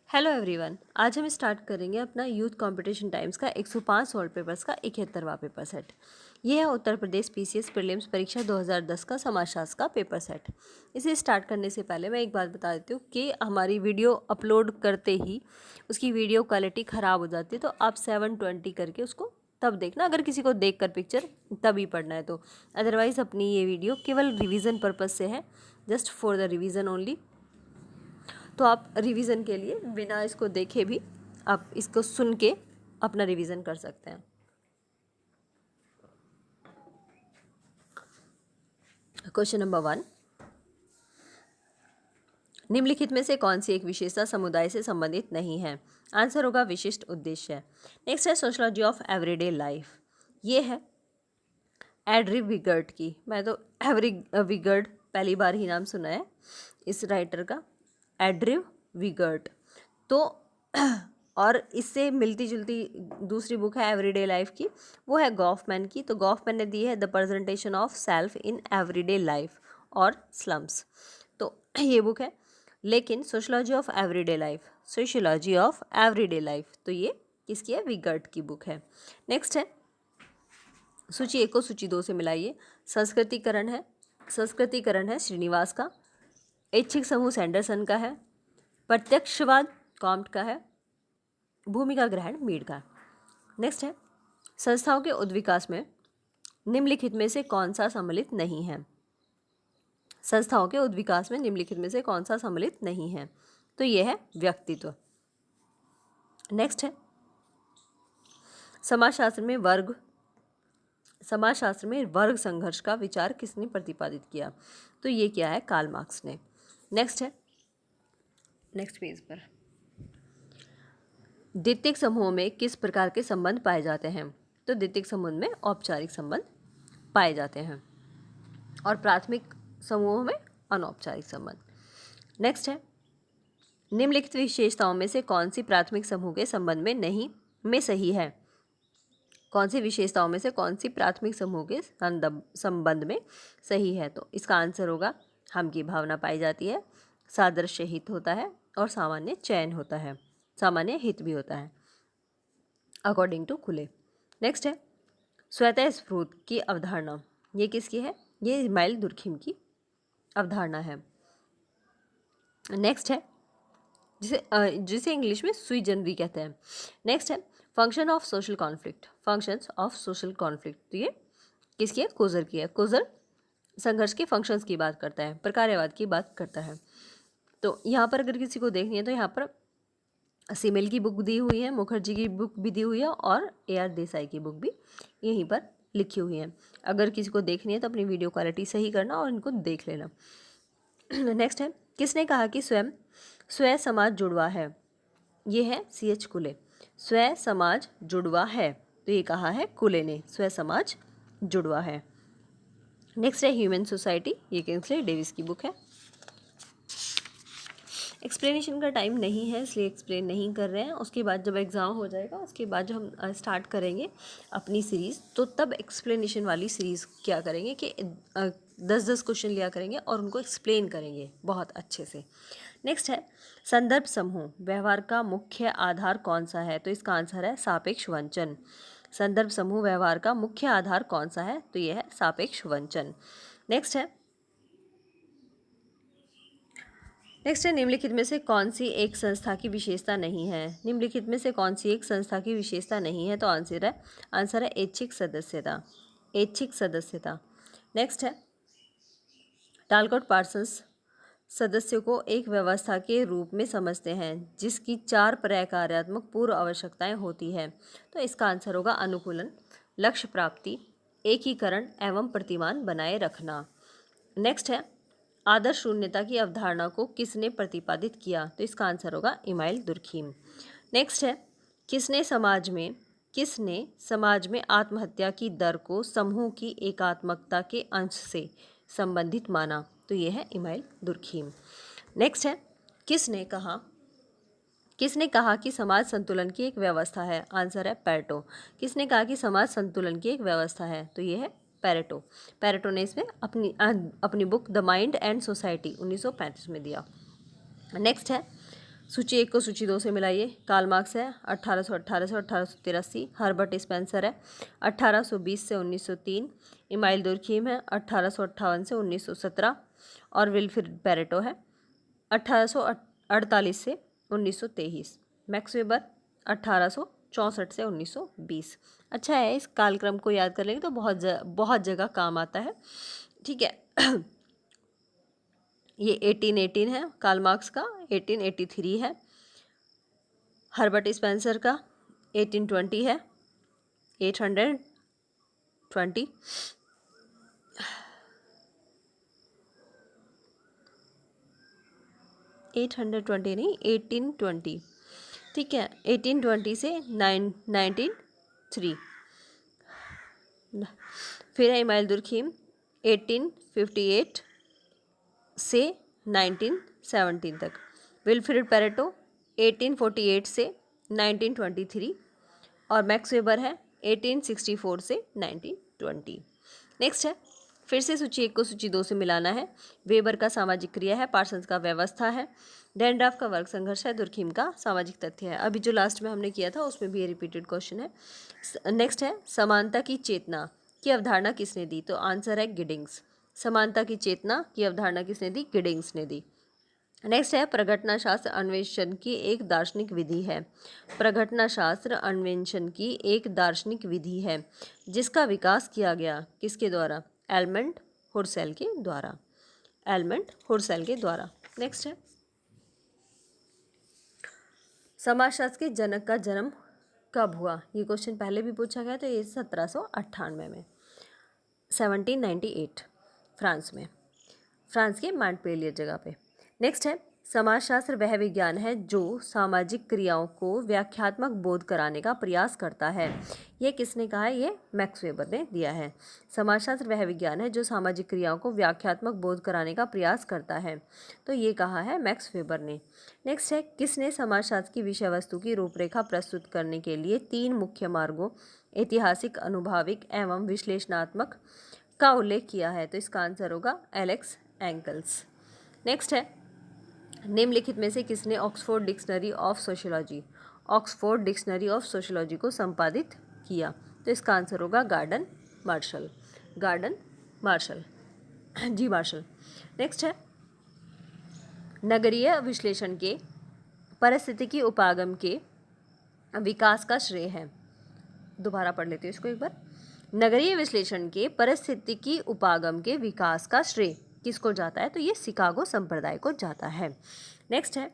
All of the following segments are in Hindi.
हेलो एवरीवन, आज हम स्टार्ट करेंगे अपना यूथ कंपटीशन टाइम्स का 105 सॉल्व पेपर्स का 71वां पेपर सेट। ये है उत्तर प्रदेश पीसीएस प्रीलिम्स परीक्षा 2010 का समाजशास्त्र का पेपर सेट। इसे स्टार्ट करने से पहले मैं एक बात बता देती हूँ कि हमारी वीडियो अपलोड करते ही उसकी वीडियो क्वालिटी ख़राब हो जाती है, तो आप 720 करके उसको तब देखना, अगर किसी को देख कर पिक्चर तभी पढ़ना है तो। अदरवाइज़ अपनी ये वीडियो केवल रिविज़न पर्पज़ से है, just for the revision only. तो आप रिवीजन के लिए बिना इसको देखे भी आप इसको सुन के अपना रिवीजन कर सकते हैं। क्वेश्चन नंबर 1, निम्नलिखित में से कौन सी एक विशेषता समुदाय से संबंधित नहीं है? आंसर होगा विशिष्ट उद्देश्य। नेक्स्ट है सोशलॉजी ऑफ एवरीडे लाइफ। ये है एड्री विगर्ट की। मैं तो एवरी विगर्ट पहली बार ही नाम सुना है इस राइटर का, एड्रिव विगर्ट। तो और इससे मिलती जुलती दूसरी बुक है एवरीडे लाइफ की, वो है गॉफमैन की। तो गॉफमैन ने दी है the presentation of self in everyday life और स्लम्स। तो ये बुक है। लेकिन sociology of everyday life, sociology of everyday life, तो ये किसकी है? विगर्ट की बुक है। नेक्स्ट है सूची 1 को सूची 2 से मिलाइए। संस्कृतिकरण है श्रीनिवास का। ऐच्छिक समूह सैंडरसन का है। प्रत्यक्षवाद कॉम्ट का है। भूमिका ग्रहण मीड का। नेक्स्ट है संस्थाओं के उद्विकास में निम्नलिखित में से कौन सा सम्मिलित नहीं है? संस्थाओं के उद्विकास में निम्नलिखित में से कौन सा सम्मिलित नहीं है? तो यह है व्यक्तित्व। नेक्स्ट है समाजशास्त्र में वर्ग संघर्ष का विचार किसने प्रतिपादित किया? तो ये क्या है? कार्ल मार्क्स ने। नेक्स्ट है नेक्स्ट पेज पर द्वितीयक समूहों में किस प्रकार के संबंध पाए जाते हैं? तो द्वितीयक समूह में औपचारिक संबंध पाए जाते हैं और प्राथमिक समूहों में अनौपचारिक संबंध। नेक्स्ट है निम्नलिखित विशेषताओं में से कौन सी प्राथमिक समूह के संबंध में सही है? कौन सी विशेषताओं में से कौन सी प्राथमिक समूह के संबंध में सही है? तो इसका आंसर होगा हम की भावना पाई जाती है, सादृश्य हित होता है और सामान्य चयन होता है, सामान्य हित भी होता है अकॉर्डिंग टू खुले। नेक्स्ट है स्वतः स्फूर्त की अवधारणा। ये किसकी है? ये इस्माइल दुर्खिम की अवधारणा है। नेक्स्ट है जिसे इंग्लिश में सुई जनरी कहते हैं। नेक्स्ट है function of social conflict, functions of social conflict. तो ये किसकी है? कोजर की है। कोजर संघर्ष के फंक्शंस की बात करता है, प्रकार्यवाद की बात करता है। तो यहाँ पर अगर किसी को देखनी है तो यहाँ पर सिमेल की बुक दी हुई है, मुखर्जी की बुक भी दी हुई है और AR देसाई की बुक भी यहीं पर लिखी हुई है। अगर किसी को देखनी है तो अपनी वीडियो क्वालिटी सही करना और इनको देख लेना। नेक्स्ट है किसने कहा कि स्वयं समाज जुड़वा है? ये है CH कुले। स्वयं समाज जुड़वा है, तो ये कहा है कुले ने, स्वयं समाज जुड़वा है। नेक्स्ट है ह्यूमन सोसाइटी, ये किंग्सले डेविस की बुक है। एक्सप्लेनेशन का टाइम नहीं है इसलिए एक्सप्लेन नहीं कर रहे हैं। उसके बाद जब एग्ज़ाम हो जाएगा उसके बाद जब हम स्टार्ट करेंगे अपनी सीरीज़, तो तब एक्सप्लेनेशन वाली सीरीज़ क्या करेंगे कि 10-10 क्वेश्चन लिया करेंगे और उनको एक्सप्लेन करेंगे बहुत अच्छे से। नेक्स्ट है संदर्भ समूह व्यवहार का मुख्य आधार कौन सा है? तो इसका आंसर है सापेक्ष वंचन। संदर्भ समूह व्यवहार का मुख्य आधार कौन सा है? तो यह है सापेक्ष वंचन। नेक्स्ट है निम्नलिखित में से कौन सी एक संस्था की विशेषता नहीं है? निम्नलिखित में से कौन सी एक संस्था की विशेषता नहीं है? तो आंसर है ऐच्छिक सदस्यता, ऐच्छिक सदस्यता। नेक्स्ट है टालकोट पार्सन्स सदस्यों को एक व्यवस्था के रूप में समझते हैं जिसकी 4 प्रकार्यात्मक पूर्व आवश्यकताएं होती है। तो इसका आंसर होगा अनुकूलन, लक्ष्य प्राप्ति, एकीकरण एवं प्रतिमान बनाए रखना। नेक्स्ट है आदर्श शून्यता की अवधारणा को किसने प्रतिपादित किया? तो इसका आंसर होगा इस्माइल दुर्खिम। नेक्स्ट है किसने समाज में आत्महत्या की दर को समूह की एकात्मकता के अंश से संबंधित माना? तो ये है इस्माइल दुर्खिम। नेक्स्ट है किसने कहा कि समाज संतुलन की एक व्यवस्था है? आंसर है पेरेटो। किसने कहा कि समाज संतुलन की एक व्यवस्था है? तो ये है पेरेटो ने इसमें अपनी book the mind and society 1935 में दिया। नेक्स्ट है सूची 1 को सूची 2 से मिलाइए। कार्ल मार्क्स है 1818 से 1883, हर्बर्ट स्पेंसर है 1820 से 1903, इमाइल दुर्खीम है 1858 से 1917 और विल्फ्रेड पेरेटो है 1848 से 1923, मैक्स वेबर 1864 से 1920। अच्छा है, इस कालक्रम को याद कर लेंगे तो बहुत जगह काम आता है। ठीक है। ये 1818 है कार्ल मार्क्स का, 1883 है हर्बर्ट स्पेंसर का, 1820 है, 820 820 नहीं 1820, ठीक है। 1820 से 1903। फिर है इमाइल दुर्खीम 1858 से 1917 तक, विल्फ्रेड पेरेटो 1848 से 1923 और मैक्स वेबर है 1864 से 1920। नेक्स्ट है, फिर से सूची 1 को सूची 2 से मिलाना है। वेबर का सामाजिक क्रिया है, पार्सन्स का व्यवस्था है, डेनड्राफ का वर्ग संघर्ष है, दुर्खीम का सामाजिक तथ्य है। अभी जो लास्ट में हमने किया था उसमें भी ये रिपीटेड क्वेश्चन है। नेक्स्ट है, समानता की चेतना की अवधारणा किसने दी? तो आंसर है गिडिंग्स। समानता की चेतना की अवधारणा किसने दी? गिडिंग्स ने दी। नेक्स्ट है, प्रघटना शास्त्र अन्वेषण की एक दार्शनिक विधि है। प्रघटना शास्त्र अन्वेषण की एक दार्शनिक विधि है जिसका विकास किया गया किसके द्वारा? एडमंड हुर्सेल के द्वारा। एडमंड हुर्सेल के द्वारा। नेक्स्ट है, समाजशास्त्र के जनक का जन्म कब हुआ? ये क्वेश्चन पहले भी पूछा गया, तो ये 1798 में, 1798 फ्रांस में, फ्रांस के मॉन्टपेलियर जगह पे। नेक्स्ट है, समाजशास्त्र वह विज्ञान है जो सामाजिक क्रियाओं को व्याख्यात्मक बोध कराने का प्रयास करता है। ये किसने कहा है? ये मैक्स वेबर ने दिया है। समाजशास्त्र वह विज्ञान है जो सामाजिक क्रियाओं को व्याख्यात्मक बोध कराने का प्रयास करता है, तो ये कहा है मैक्स वेबर ने। नेक्स्ट है, किसने समाजशास्त्र की विषय वस्तु की रूपरेखा प्रस्तुत करने के लिए 3 मुख्य मार्गों ऐतिहासिक, अनुभाविक एवं विश्लेषणात्मक का उल्लेख किया है? तो इसका आंसर होगा एलेक्स एंकल्स। नेक्स्ट है, निम्नलिखित में से किसने ऑक्सफोर्ड डिक्शनरी ऑफ सोशियोलॉजी को संपादित किया? तो इसका आंसर होगा गार्डन मार्शल। जी मार्शल। नेक्स्ट है, नगरीय विश्लेषण के पारिस्थितिकी उपागम के विकास का श्रेय है। दोबारा पढ़ लेते हैं इसको एक बार। नगरीय विश्लेषण के पारिस्थितिकी उपागम के विकास का श्रेय किसको जाता है? तो ये शिकागो संप्रदाय को जाता है। नेक्स्ट है,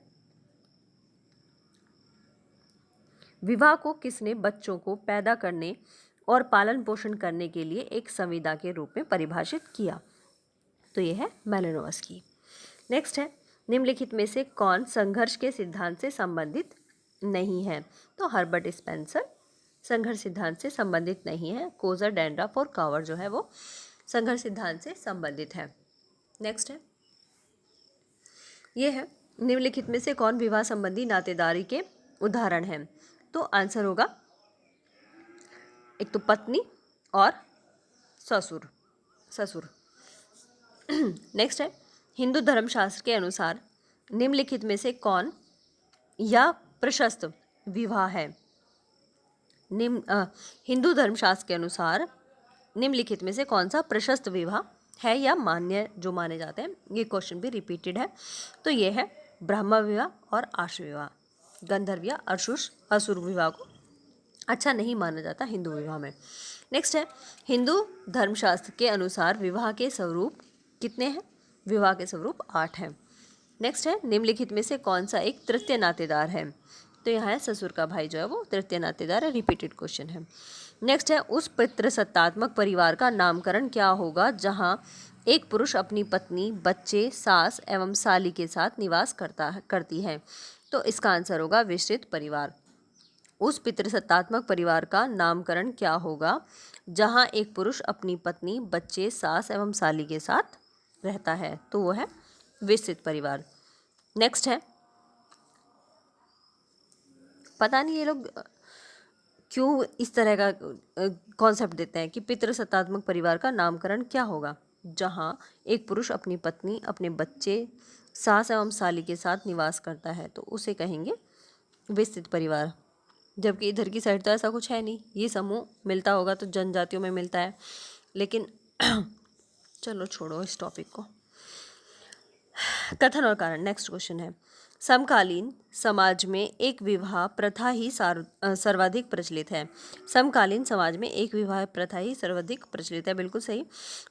विवाह को किसने बच्चों को पैदा करने और पालन पोषण करने के लिए एक संविदा के रूप में परिभाषित किया? तो ये है मैलिनोवस्की। नेक्स्ट है, निम्नलिखित में से कौन संघर्ष के सिद्धांत से संबंधित नहीं है? तो हर्बर्ट स्पेंसर संघर्ष सिद्धांत से संबंधित नहीं है। कोजर, डेनड्राफ और कावर जो है वो संघर्ष सिद्धांत से संबंधित है। नेक्स्ट है, ये है, निम्नलिखित में से कौन विवाह संबंधी नातेदारी के उदाहरण हैं? तो आंसर होगा एक तो पत्नी और ससुर। नेक्स्ट है, हिंदू धर्मशास्त्र के अनुसार निम्नलिखित में से कौन या प्रशस्त विवाह है? हिंदू धर्मशास्त्र के अनुसार निम्नलिखित में से कौन सा प्रशस्त विवाह है या मान्य जो माने जाते हैं? ये क्वेश्चन भी रिपीटेड है। तो ये है ब्रह्म विवाह और आश्र विवाह। गंधर्व या असुर विवाह को अच्छा नहीं माना जाता हिंदू विवाह में। नेक्स्ट है, हिंदू धर्मशास्त्र के अनुसार विवाह के स्वरूप कितने हैं? विवाह के स्वरूप 8 हैं। नेक्स्ट है, निम्नलिखित में से कौन सा एक तृतीय नातेदार है? तो यहाँ है ससुर का भाई जो है वो तृतीय नातेदार है। रिपीटेड क्वेश्चन है। नेक्स्ट है, उस पितृसत्तात्मक परिवार का नामकरण क्या होगा जहाँ एक पुरुष अपनी पत्नी, बच्चे, सास एवं साली के साथ निवास करती है? तो इसका आंसर होगा विस्तृत परिवार। उस पितृसत्तात्मक परिवार का नामकरण क्या होगा जहाँ एक पुरुष अपनी पत्नी, बच्चे, सास एवं साली के साथ रहता है? तो वो है विस्तृत परिवार। नेक्स्ट है, पता नहीं ये लोग क्यों इस तरह का कॉन्सेप्ट देते हैं कि पितृसत्तात्मक परिवार का नामकरण क्या होगा जहाँ एक पुरुष अपनी पत्नी, अपने बच्चे सास एवं साली के साथ निवास करता है तो उसे कहेंगे विस्तृत परिवार। जबकि इधर की साइड तो ऐसा कुछ है नहीं, ये समूह मिलता होगा तो जनजातियों में मिलता है, लेकिन चलो छोड़ो इस टॉपिक को। कथन और कारण, नेक्स्ट क्वेश्चन है, समकालीन समाज में एक विवाह प्रथा ही सर्वाधिक प्रचलित है। समकालीन समाज में एक विवाह प्रथा ही सर्वाधिक प्रचलित है, बिल्कुल सही।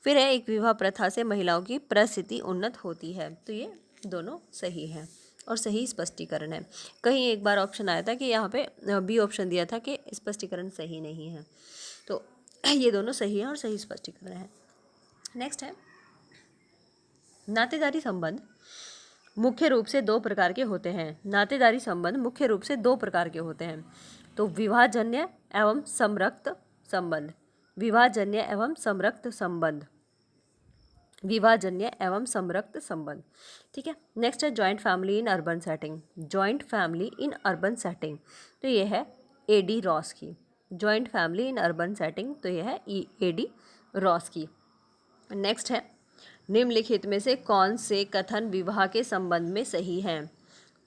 फिर है, एक विवाह प्रथा से महिलाओं की परिस्थिति उन्नत होती है, तो ये दोनों सही है और सही स्पष्टीकरण है। कहीं एक बार ऑप्शन आया था कि यहाँ पे बी ऑप्शन दिया था कि स्पष्टीकरण सही नहीं है, तो ये दोनों सही है और सही स्पष्टीकरण है। नेक्स्ट है, नातेदारी संबंध मुख्य रूप से दो प्रकार के होते हैं। नातेदारी संबंध मुख्य रूप से दो प्रकार के होते हैं, तो विवाहजन्य एवं समरक्त संबंध। विवाहजन्य एवं समरक्त संबंध, विवाहजन्य एवं समरक्त संबंध, ठीक है। नेक्स्ट है, joint family in urban setting. Joint family in urban setting, तो ये है एडी रॉस की। Joint family in urban setting, तो ये है एडी रॉस की। नेक्स्ट है, निम्नलिखित में से कौन से कथन विवाह के संबंध में सही हैं?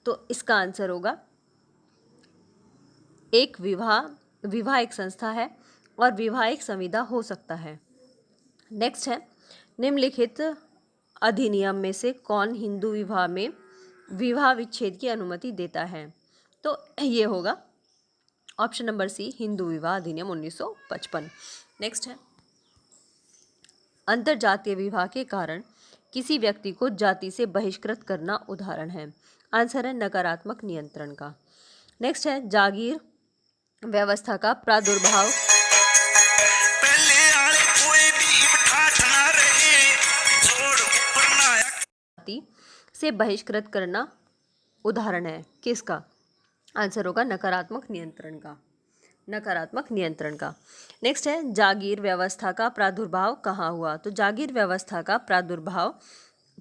तो इसका आंसर होगा, एक विवाह एक संस्था है और विवाह एक संविदा हो सकता है। नेक्स्ट है, निम्नलिखित अधिनियम में से कौन हिंदू विवाह में विवाह विच्छेद की अनुमति देता है? तो ये होगा ऑप्शन नंबर सी, हिंदू विवाह अधिनियम 1955। नेक्स्ट है, अंतरजातीय विवाह के कारण किसी व्यक्ति को जाति से बहिष्कृत करना उदाहरण है। आंसर है नकारात्मक नियंत्रण का। नेक्स्ट है, जागीर व्यवस्था का प्रादुर्भाव जाति से बहिष्कृत करना उदाहरण है, किसका? आंसर होगा नकारात्मक नियंत्रण का। नकारात्मक नियंत्रण का। नेक्स्ट है, जागीर व्यवस्था का प्रादुर्भाव कहाँ हुआ? तो जागीर व्यवस्था का प्रादुर्भाव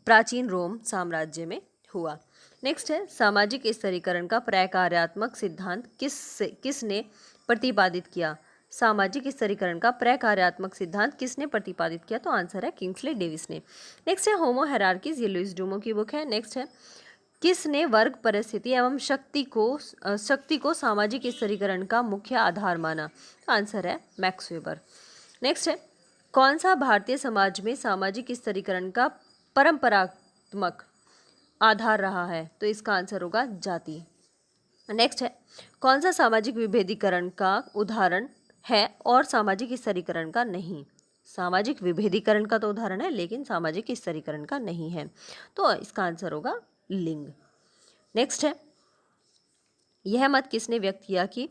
प्राचीन रोम साम्राज्य में हुआ। नेक्स्ट है, सामाजिक स्तरीकरण का प्रकार्यात्मक सिद्धांत किसने प्रतिपादित किया? सामाजिक स्तरीकरण का प्रकार्यात्मक सिद्धांत किसने प्रतिपादित किया? तो आंसर है किंग्सले डेविस ने। नेक्स्ट है, होमो हायरार्कीज, ये लुइस डूमो की बुक है। नेक्स्ट है, किसने वर्ग परिस्थिति एवं शक्ति को सामाजिक स्तरीकरण का मुख्य आधार माना? आंसर है मैक्स वेबर। नेक्स्ट है, कौन सा भारतीय समाज में सामाजिक स्तरीकरण का परंपरात्मक आधार रहा है? तो इसका आंसर होगा जाति। नेक्स्ट है, कौन सा सामाजिक विभेदीकरण का उदाहरण है और सामाजिक स्तरीकरण का नहीं? सामाजिक विभेदीकरण का तो उदाहरण है लेकिन सामाजिक स्तरीकरण का नहीं है, तो इसका आंसर होगा लिंग। नेक्स्ट है, यह मत किसने व्यक्त किया कि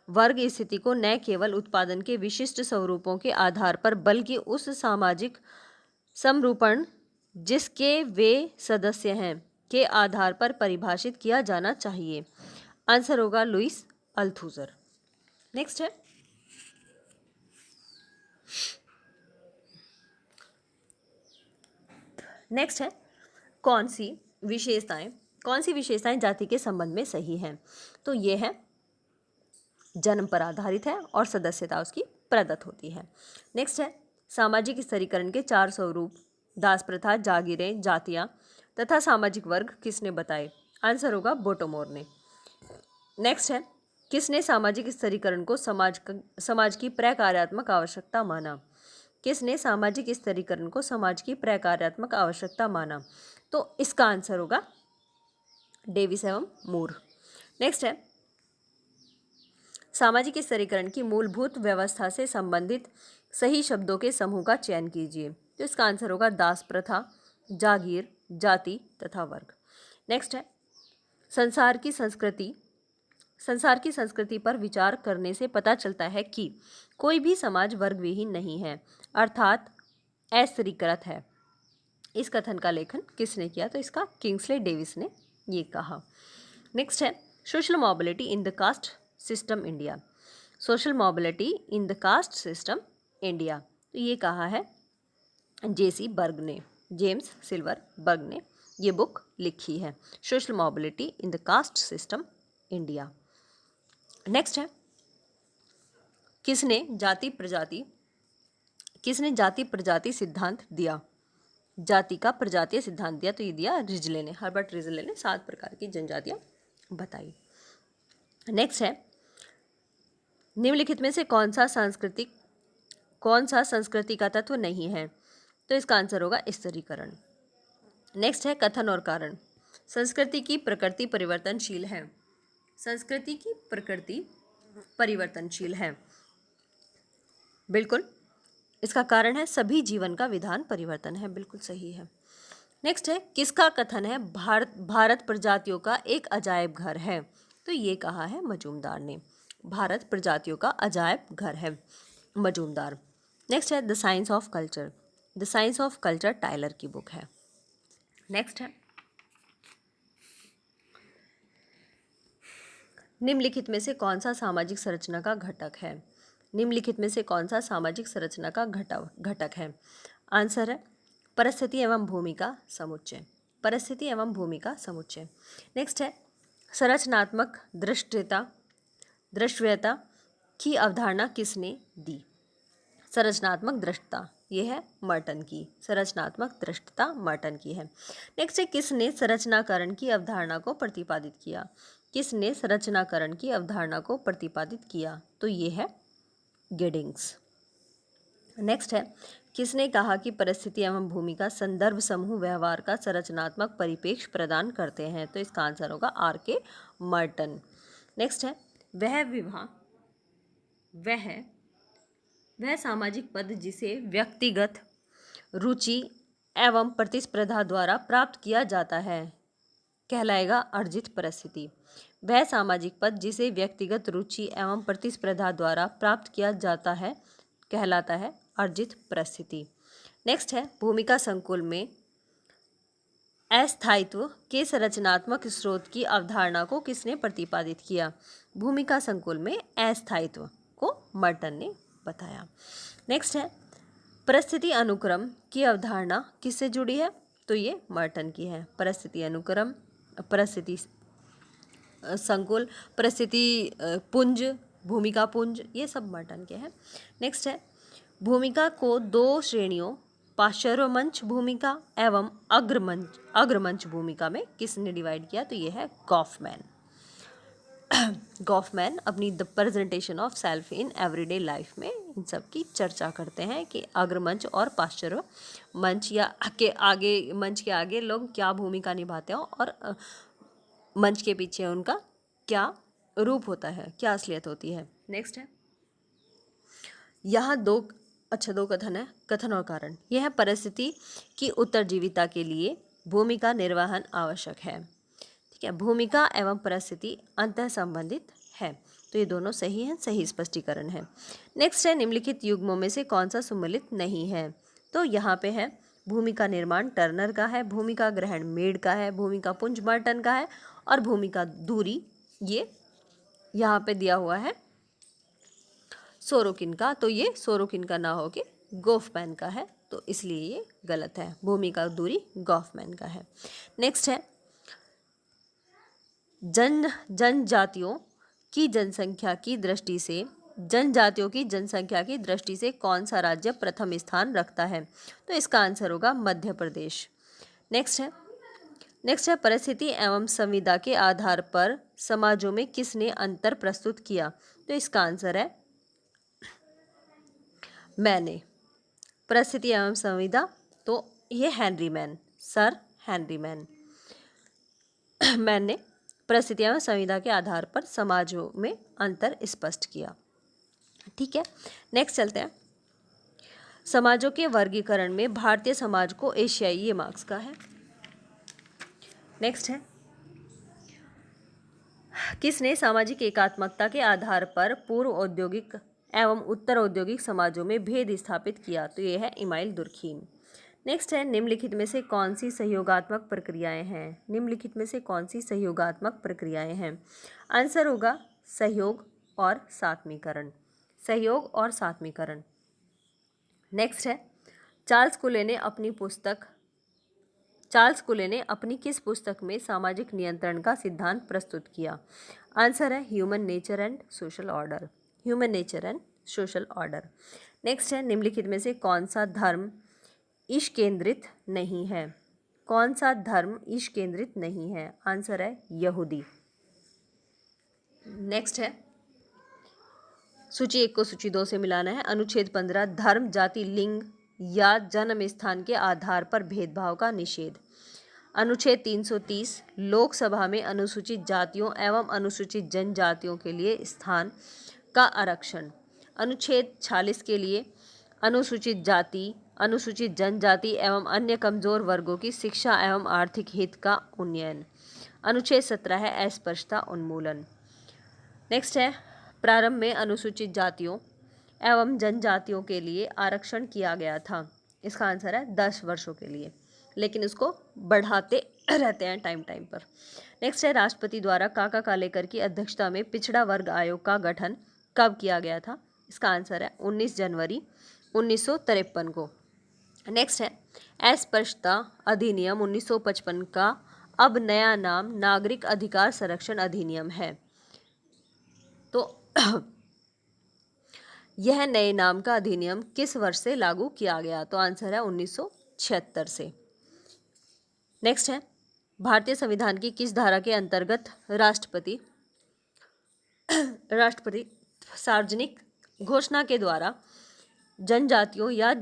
वर्ग स्थिति को न केवल उत्पादन के विशिष्ट स्वरूपों के आधार पर बल्कि उस सामाजिक समरूपण जिसके वे सदस्य हैं के आधार पर परिभाषित किया जाना चाहिए? आंसर होगा लुइस अल्थुजर। नेक्स्ट है, कौन सी विशेषताएं जाति के संबंध में सही हैं? तो ये है, जन्म पर आधारित है और सदस्यता उसकी प्रदत्त होती है। नेक्स्ट है, सामाजिक स्तरीकरण के 4 स्वरूप दास प्रथा, जागीरें, जातियां तथा सामाजिक वर्ग किसने बताए? आंसर होगा बोटोमोर ने। नेक्स्ट है, किसने सामाजिक स्तरीकरण को समाज की प्रकार्यात्मक आवश्यकता माना? किसने सामाजिक स्तरीकरण को समाज की प्रकार्यात्मक आवश्यकता माना? तो इसका आंसर होगा डेविस एवं मूर। नेक्स्ट है, सामाजिक स्तरीकरण की मूलभूत व्यवस्था से संबंधित सही शब्दों के समूह का चयन कीजिए। तो इसका आंसर होगा दास प्रथा, जागीर, जाति तथा वर्ग। नेक्स्ट है, संसार की संस्कृति पर विचार करने से पता चलता है कि कोई भी समाज वर्गविहीन नहीं है, अर्थात अस्त्रीकृत है। इस कथन का लेखन किसने किया? तो इसका किंग्सले डेविस ने ये कहा। नेक्स्ट है, social mobility in the caste system India. Social mobility in the caste system India, तो ये कहा है जेसी बर्ग ने, जेम्स सिल्वर बर्ग ने ये बुक लिखी है, social mobility in the caste system India. Next है, किसने जाति प्रजाति सिद्धांत दिया? जाति का प्रजातीय सिद्धांत दिया? तो ये दिया रिजले ने, हर्बर्ट रिजले ने 7 प्रकार की जनजातियां बताई। नेक्स्ट है, निम्नलिखित में से कौन सा संस्कृति का तत्व नहीं है? तो इसका आंसर होगा स्तरीकरण। नेक्स्ट है, कथन और कारण। संस्कृति की प्रकृति परिवर्तनशील है। संस्कृति की प्रकृति परिवर्तनशील है, बिल्कुल। इसका कारण है सभी जीवन का विधान परिवर्तन है, बिल्कुल सही है। नेक्स्ट है, किसका कथन है भारत प्रजातियों का एक अजायब घर है? तो ये कहा है मजूमदार ने, भारत प्रजातियों का अजायब घर है, मजूमदार। नेक्स्ट है, the science of culture. The science of culture Tylor की बुक है। नेक्स्ट है, निम्नलिखित में से कौन सा सामाजिक संरचना का घटक है? निम्नलिखित में से कौन सा सामाजिक संरचना का घटक है? आंसर है परिस्थिति एवं भूमिका समुच्चय। परिस्थिति एवं भूमिका समुच्चय। नेक्स्ट है, संरचनात्मक दृश्यता की अवधारणा किसने दी? संरचनात्मक दृष्टता, ये है मर्टन की। संरचनात्मक दृष्टता मर्टन की है। नेक्स्ट है, किसने संरचनाकरण की अवधारणा को प्रतिपादित किया? किसने संरचनाकरण की अवधारणा को प्रतिपादित किया? तो ये है गिडिंग्स। नेक्स्ट है, किसने कहा कि परिस्थिति एवं भूमिका संदर्भ समूह व्यवहार का संरचनात्मक परिप्रेक्ष्य प्रदान करते हैं? तो इसका आंसर होगा आर.के. मर्टन। नेक्स्ट है, वह सामाजिक पद जिसे व्यक्तिगत रुचि एवं प्रतिस्पर्धा द्वारा प्राप्त किया जाता है कहलाएगा अर्जित परिस्थिति। वह सामाजिक पद जिसे व्यक्तिगत रुचि एवं प्रतिस्पर्धा द्वारा प्राप्त किया जाता है कहलाता है अर्जित परिस्थिति। नेक्स्ट है, भूमिका संकुल में अस्थायित्व के संरचनात्मक स्रोत की अवधारणा को किसने प्रतिपादित किया? भूमिका संकुल में अस्थायित्व को मर्टन ने बताया। नेक्स्ट है, परिस्थिति अनुक्रम की अवधारणा किससे जुड़ी है? तो ये मर्टन की है। परिस्थिति अनुक्रम, परिस्थिति संकुल, परिस्थिति पुंज, भूमिका पुंज, ये सब मर्टन के हैं। नेक्स्ट है, भूमिका को 2 श्रेणियों पार्श्वमंच भूमिका एवं अग्रमंच भूमिका में किसने डिवाइड किया? तो ये है गॉफमैन। गॉफमैन अपनी the presentation of self in everyday life में इन सब की चर्चा करते हैं कि अग्रमंच और पाश्चर्य मंच या मंच के आगे लोग क्या भूमिका निभाते हैं और मंच के पीछे उनका क्या रूप होता है, क्या असलियत होती है। नेक्स्ट है, यहाँ दो कथन है, कथन और कारण। यह है, परिस्थिति की उत्तरजीविता के लिए भूमिका निर्वहन आवश्यक है। ठीक है, भूमिका एवं परिस्थिति अंतः संबंधित है। तो ये दोनों सही हैं, सही स्पष्टीकरण है। नेक्स्ट है, निम्नलिखित युग्मों में से कौन सा सम्मिलित नहीं है? तो यहाँ पे है, भूमिका निर्माण टर्नर का है, भूमिका ग्रहण मेड का है, भूमिका पुंज मर्टन का है और भूमिका दूरी ये यहाँ पे दिया हुआ है सोरोकिन का। तो ये सोरोकिन का ना हो के गॉफमैन का है, तो इसलिए ये गलत है। भूमिका दूरी गॉफमैन का है। नेक्स्ट है, जनजातियों की जनसंख्या की दृष्टि से कौन सा राज्य प्रथम स्थान रखता है? तो इसका आंसर होगा मध्य प्रदेश। नेक्स्ट है, परिस्थिति एवं संविदा के आधार पर समाजों में किसने अंतर प्रस्तुत किया? तो इसका आंसर है मैंने। परिस्थिति एवं संविदा, तो ये सर हेनरी मैन ने परिस्थिति एवं संविदा के आधार पर समाजों में अंतर स्पष्ट किया। ठीक है, नेक्स्ट चलते हैं। समाजों के वर्गीकरण में भारतीय समाज को एशियाई, ये मार्क्स का है। नेक्स्ट है, किसने सामाजिक एकात्मकता के आधार पर पूर्व औद्योगिक एवं उत्तर औद्योगिक समाजों में भेद स्थापित किया? तो ये है इमाइल दुर्खीम। नेक्स्ट है, निम्नलिखित में से कौन सी सहयोगात्मक प्रक्रियाएं हैं? निम्नलिखित में से कौन सी सहयोगात्मक प्रक्रियाएं हैं? आंसर होगा सहयोग और सात्मीकरण। सहयोग और सात्मीकरण। नेक्स्ट है, चार्ल्स कुले ने अपनी किस पुस्तक में सामाजिक नियंत्रण का सिद्धांत प्रस्तुत किया? आंसर है human nature and social order. Human nature and social order. Next है, निम्नलिखित में से कौन सा धर्म ईश केंद्रित नहीं है? कौन सा धर्म ईश केंद्रित नहीं है? आंसर है यहूदी। नेक्स्ट है, सूची 1 को सूची 2 से मिलाना है। अनुच्छेद 15 धर्म, जाति, लिंग या जन्म स्थान के आधार पर भेदभाव का निषेध। अनुच्छेद 330 लोकसभा में अनुसूचित जातियों एवं अनुसूचित जनजातियों के लिए स्थान का आरक्षण। अनुच्छेद 46 के लिए अनुसूचित जाति, अनुसूचित जनजाति एवं अन्य कमजोर वर्गों की शिक्षा एवं आर्थिक हित का उन्नयन। अनुच्छेद 17 है अस्पृश्यता उन्मूलन। नेक्स्ट है, प्रारंभ में अनुसूचित जातियों एवं जनजातियों के लिए आरक्षण किया गया था। इसका आंसर है 10 वर्षों के लिए, लेकिन इसको बढ़ाते रहते हैं टाइम टाइम पर। नेक्स्ट है, राष्ट्रपति द्वारा काका कालेकर की अध्यक्षता में पिछड़ा वर्ग आयोग का गठन कब किया गया था? इसका आंसर है 19 जनवरी 1953 को। नेक्स्ट है, अस्पृश्यता अधिनियम 1955 का अब नया नाम नागरिक अधिकार संरक्षण अधिनियम है। तो यह नए नाम का अधिनियम किस वर्ष से लागू किया गया? तो आंसर है 1976 से। नेक्स्ट है, भारतीय संविधान की किस धारा के अंतर्गत राष्ट्रपति सार्वजनिक घोषणा के द्वारा जनजातियों या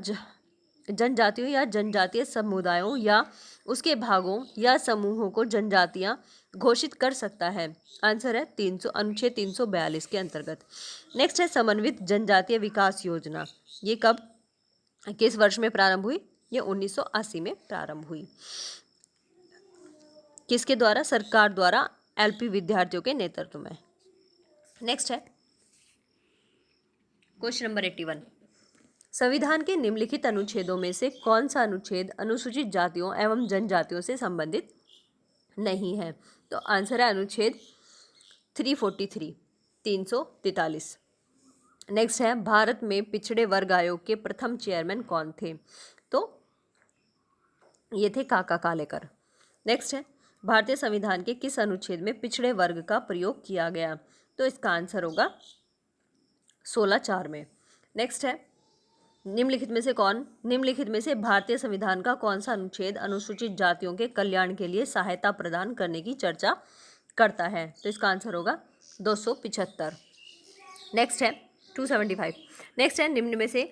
जनजातीय समुदायों या उसके भागों या समूहों को जनजातियां घोषित कर सकता है? आंसर है अनुच्छेद 342 के अंतर्गत। नेक्स्ट है, समन्वित जनजातीय विकास योजना, ये कब किस वर्ष में प्रारंभ हुई? ये 1980 में प्रारंभ हुई। किसके द्वारा? सरकार द्वारा, एलपी विद्यार्थियों के नेतृत्व में। नेक्स्ट है क्वेश्चन नंबर 81, संविधान के निम्नलिखित अनुच्छेदों में से कौन सा अनुच्छेद अनुसूचित जातियों एवं जनजातियों से संबंधित नहीं है? तो आंसर है अनुच्छेद 343 343। नेक्स्ट है, भारत में पिछड़े वर्ग आयोग के प्रथम चेयरमैन कौन थे? तो ये थे काका कालेकर। नेक्स्ट है, भारतीय संविधान के किस अनुच्छेद में पिछड़े वर्ग का प्रयोग किया गया? तो इसका आंसर होगा 16(4) में। नेक्स्ट है, निम्नलिखित में से भारतीय संविधान का कौन सा अनुच्छेद अनुसूचित जातियों के कल्याण के लिए सहायता प्रदान करने की चर्चा करता है? तो इसका आंसर होगा 275। नेक्स्ट है 275। नेक्स्ट है, निम्न में से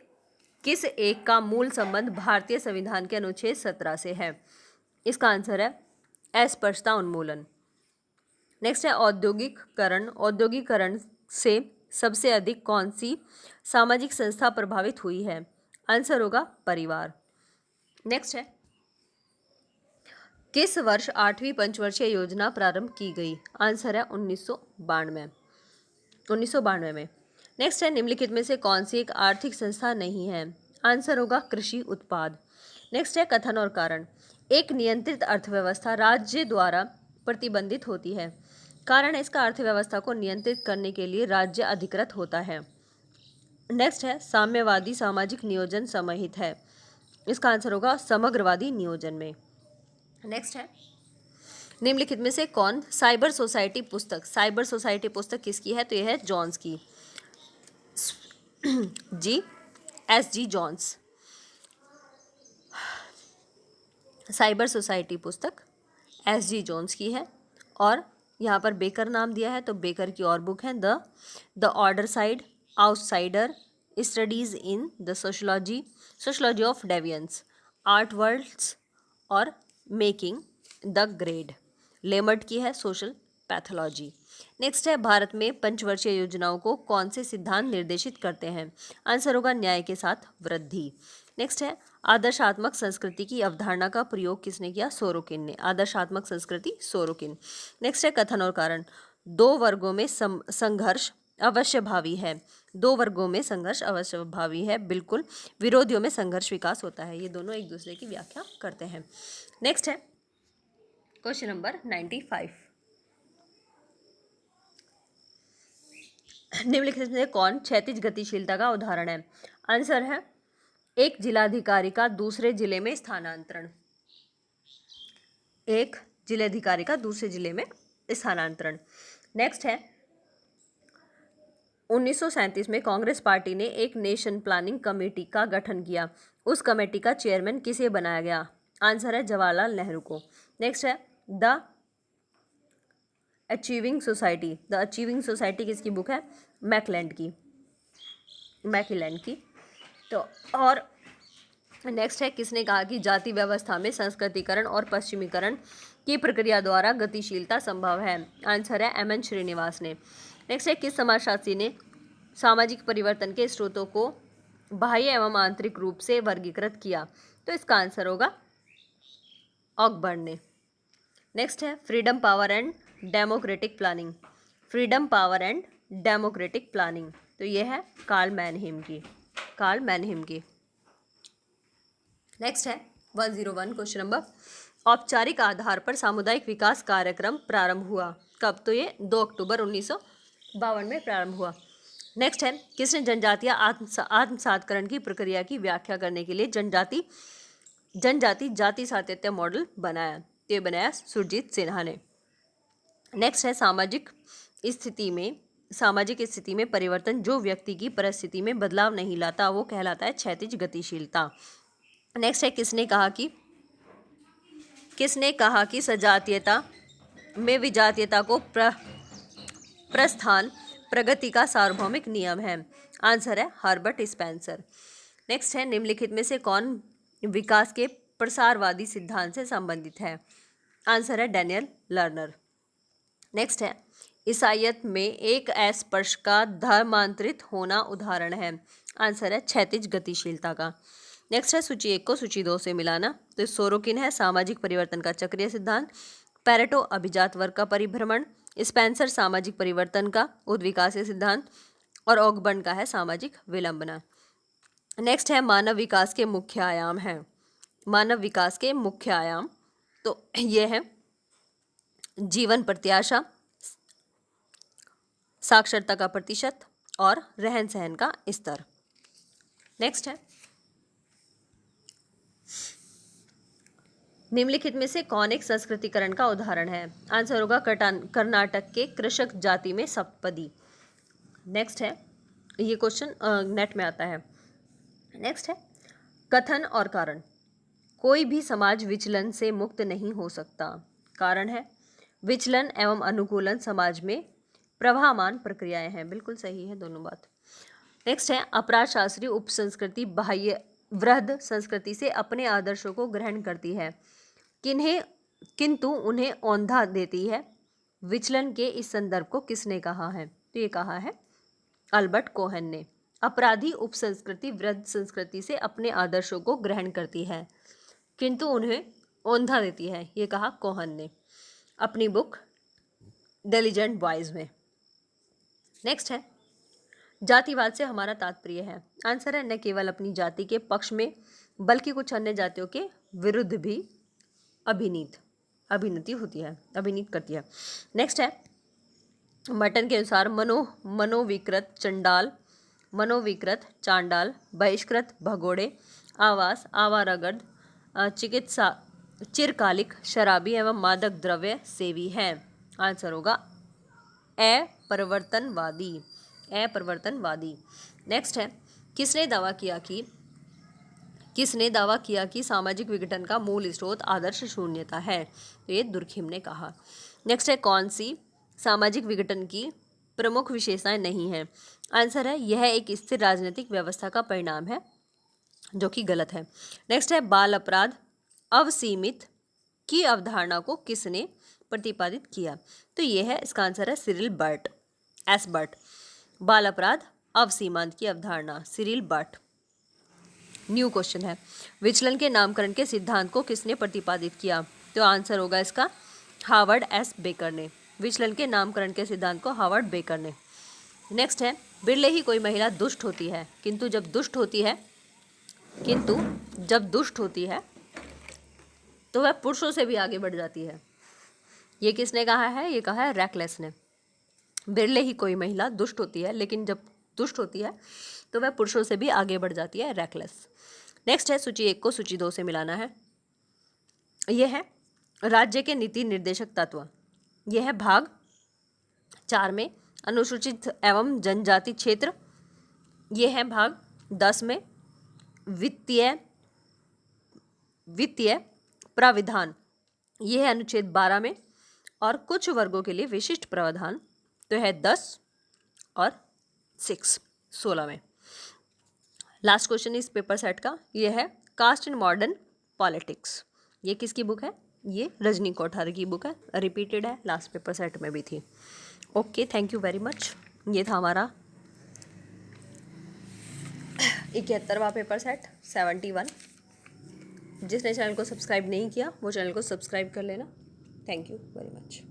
किस एक का मूल संबंध भारतीय संविधान के अनुच्छेद 17 से है? इसका आंसर है अस्पृश्यता उन्मूलन। नेक्स्ट है, औद्योगिकरण से सबसे अधिक कौन सी सामाजिक संस्था प्रभावित हुई है? आंसर होगा परिवार। नेक्स्ट है, किस वर्ष 8वीं पंचवर्षीय योजना प्रारंभ की गई? आंसर है 1992 में। नेक्स्ट है, निम्नलिखित में से कौन सी एक आर्थिक संस्था नहीं है? आंसर होगा कृषि उत्पाद। नेक्स्ट है, कथन और कारण। एक नियंत्रित अर्थव्यवस्था राज्य द्वारा प्रतिबंधित होती है। कारण है, इसका अर्थव्यवस्था को नियंत्रित करने के लिए राज्य अधिकृत होता है। नेक्स्ट है, साम्यवादी सामाजिक नियोजन समाहित है। इसका आंसर होगा समग्रवादी नियोजन में। नेक्स्ट है, निम्नलिखित में से कौन साइबर सोसाइटी पुस्तक किसकी है? तो यह है जॉन्स की, SG जॉन्स। साइबर सोसाइटी पुस्तक SG जॉन्स की है। और यहाँ पर बेकर नाम दिया है, तो बेकर की और बुक है the order side, outsider, studies in the sociology of deviance, art worlds और मेकिंग द ग्रेड। लेमर्ट की है सोशल पैथोलॉजी। नेक्स्ट है, भारत में पंचवर्षीय योजनाओं को कौन से सिद्धांत निर्देशित करते हैं? आंसर होगा न्याय के साथ वृद्धि। नेक्स्ट है, आदर्शात्मक संस्कृति की अवधारणा का प्रयोग किसने किया? सोरोकिन ने। आदर्शात्मक संस्कृति सोरोकिन। नेक्स्ट है, कथन और कारण। दो वर्गों में संघर्ष अवश्यभावी है। दो वर्गों में संघर्ष अवश्यभावी है, बिल्कुल। विरोधियों में संघर्ष विकास होता है। ये दोनों एक दूसरे की व्याख्या करते हैं। नेक्स्ट है क्वेश्चन नंबर 95। निम्नलिखित में से कौन क्षैतिज गतिशीलता का उदाहरण है? आंसर है एक जिलाधिकारी का दूसरे जिले में स्थानांतरण। एक जिलाधिकारी का दूसरे जिले में स्थानांतरण। नेक्स्ट है 1937 में कांग्रेस पार्टी ने एक नेशन प्लानिंग कमेटी का गठन किया। उस कमेटी का चेयरमैन किसे बनाया गया? आंसर है जवाहरलाल नेहरू को। नेक्स्ट है the achieving society. The achieving society किसकी बुक है? मैकलैंड की। तो और नेक्स्ट है किसने कहा कि जाति व्यवस्था में संस्कृतिकरण और पश्चिमीकरण की प्रक्रिया द्वारा गतिशीलता संभव है? आंसर है एम एन श्रीनिवास ने। नेक्स्ट है किस समाजशास्त्री ने सामाजिक परिवर्तन के स्रोतों को बाह्य एवं आंतरिक रूप से वर्गीकृत किया? तो इसका आंसर होगा ऑकबर्न ने। नेक्स्ट है freedom power and democratic planning. Freedom power and democratic planning, तो ये है कार्ल मैनहेम की। नेक्स्ट है 101 क्वेश्चन नंबर। औपचारिक आधार पर सामुदायिक विकास कार्यक्रम प्रारंभ हुआ कब? तो ये 2 अक्टूबर 1952 में प्रारंभ हुआ। नेक्स्ट है किसने जनजातीय आत्मसातकरण की प्रक्रिया की व्याख्या करने के लिए जनजाति जाति सातत्य मॉडल बनाया? तो ये बनाया सुरजीत सिन्हा ने। नेक्स्ट है सामाजिक स्थिति में परिवर्तन जो व्यक्ति की परिस्थिति में बदलाव नहीं लाता वो कहलाता है क्षैतिज गतिशीलता। नेक्स्ट है किसने कहा कि सजातीयता में विजातीयता को प्रस्थान प्रगति का सार्वभौमिक नियम है? आंसर है हर्बर्ट स्पेंसर। नेक्स्ट है निम्नलिखित में से कौन विकास के प्रसारवादी सिद्धांत से संबंधित है? आंसर है डेनियल लर्नर। नेक्स्ट है ईसाइयत में एक अस्पृश्य का धर्मांतरित होना उदाहरण है? आंसर है क्षैतिज गतिशीलता का। नेक्स्ट है सूची 1 को सूची 2 से मिलाना। तो सोरोकिन है सामाजिक परिवर्तन का चक्रीय सिद्धांत, पैरेटो अभिजात वर्ग का परिभ्रमण, स्पेंसर सामाजिक परिवर्तन का उद्विकासीय सिद्धांत और ऑकबर्न का है सामाजिक विलंबना। नेक्स्ट है मानव विकास के मुख्य आयाम। तो ये है जीवन प्रत्याशा, साक्षरता का प्रतिशत और रहन सहन का स्तर। नेक्स्ट है निम्नलिखित में से कौन एक संस्कृतिकरण का उदाहरण है? आंसर होगा कर्नाटक के कृषक जाति में सप्तपदी। नेक्स्ट है ये क्वेश्चन नेट में आता है। नेक्स्ट है कथन और कारण। कोई भी समाज विचलन से मुक्त नहीं हो सकता। कारण है विचलन एवं अनुकूलन समाज में प्रवाहमान प्रक्रियाएं हैं। बिल्कुल सही है दोनों बात। नेक्स्ट है अपराध शास्त्रीय उपसंस्कृति बाह्य वृहद संस्कृति से अपने आदर्शों को ग्रहण करती है किंतु उन्हें औंधा देती है। विचलन के इस संदर्भ को किसने कहा है? तो ये कहा है अल्बर्ट कोहेन ने। अपराधी उपसंस्कृति वृहद संस्कृति से अपने आदर्शों को ग्रहण करती है किंतु उन्हें औंधा देती है, ये कहा कोहेन ने अपनी बुक डिलिजेंट बॉयज में। नेक्स्ट है जातिवाद से हमारा तात्पर्य है? आंसर है न केवल अपनी जाति के पक्ष में बल्कि कुछ अन्य जातियों के विरुद्ध भी अभिनीत करती है। नेक्स्ट है मर्टन के अनुसार मनोविकृत चांडाल, बहिष्कृत भगोड़े, आवास, आवारागर्द, चिकित्सा, चिरकालिक, शराबी एवं मादक द्रव्य सेवी हैं। आंसर होगा अपरिवर्तनवादी। नेक्स्ट है किसने दावा किया कि सामाजिक विघटन का मूल स्रोत आदर्श शून्यता है? तो ये दुर्खिम ने कहा। नेक्स्ट है कौन सी सामाजिक विघटन की प्रमुख विशेषताएं नहीं है? आंसर है यह एक स्थिर राजनीतिक व्यवस्था का परिणाम है, जो कि गलत है। नेक्स्ट है बाल अपराध अवसीमित की अवधारणा को किसने प्रतिपादित किया? तो ये है इसका आंसर है सिरिल बर्ट। बाल अपराध अवसीमांत की अवधारणा सिरिल बर्ट। न्यू क्वेश्चन है विचलन के नामकरण के सिद्धांत को किसने प्रतिपादित किया? तो आंसर होगा इसका हार्वर्ड एस बेकर ने। विचलन के नामकरण के सिद्धांत को हार्वर्ड बेकर ने। नेक्स्ट है बिरले ही कोई महिला दुष्ट होती है किंतु जब दुष्ट होती है तो वह पुरुषों से भी आगे बढ़ जाती है। ये किसने कहा है? ये कहा है रैकलेस ने। बिरले ही कोई महिला दुष्ट होती है लेकिन जब दुष्ट होती है तो वह पुरुषों से भी आगे बढ़ जाती है, रैकलेस। नेक्स्ट है सूची 1 को सूची 2 से मिलाना है। यह है राज्य के नीति निर्देशक तत्व। यह है भाग 4 में अनुसूचित एवं जनजाति क्षेत्र, ये है भाग 10 में। वित्तीय प्राविधान, ये है अनुच्छेद 12 में। और कुछ वर्गों के लिए विशिष्ट प्रावधान तो है 10 और 16 में। लास्ट क्वेश्चन इस पेपर सेट का ये है कास्ट इन मॉडर्न पॉलिटिक्स। ये किसकी बुक है? ये रजनी कोठारी की बुक है, रिपीटेड है, लास्ट पेपर सेट में भी थी। Okay, thank you very much. ये था हमारा 71वां पेपर सेट 71। जिसने चैनल को सब्सक्राइब नहीं किया वो चैनल को सब्सक्राइब कर लेना। Thank you very much.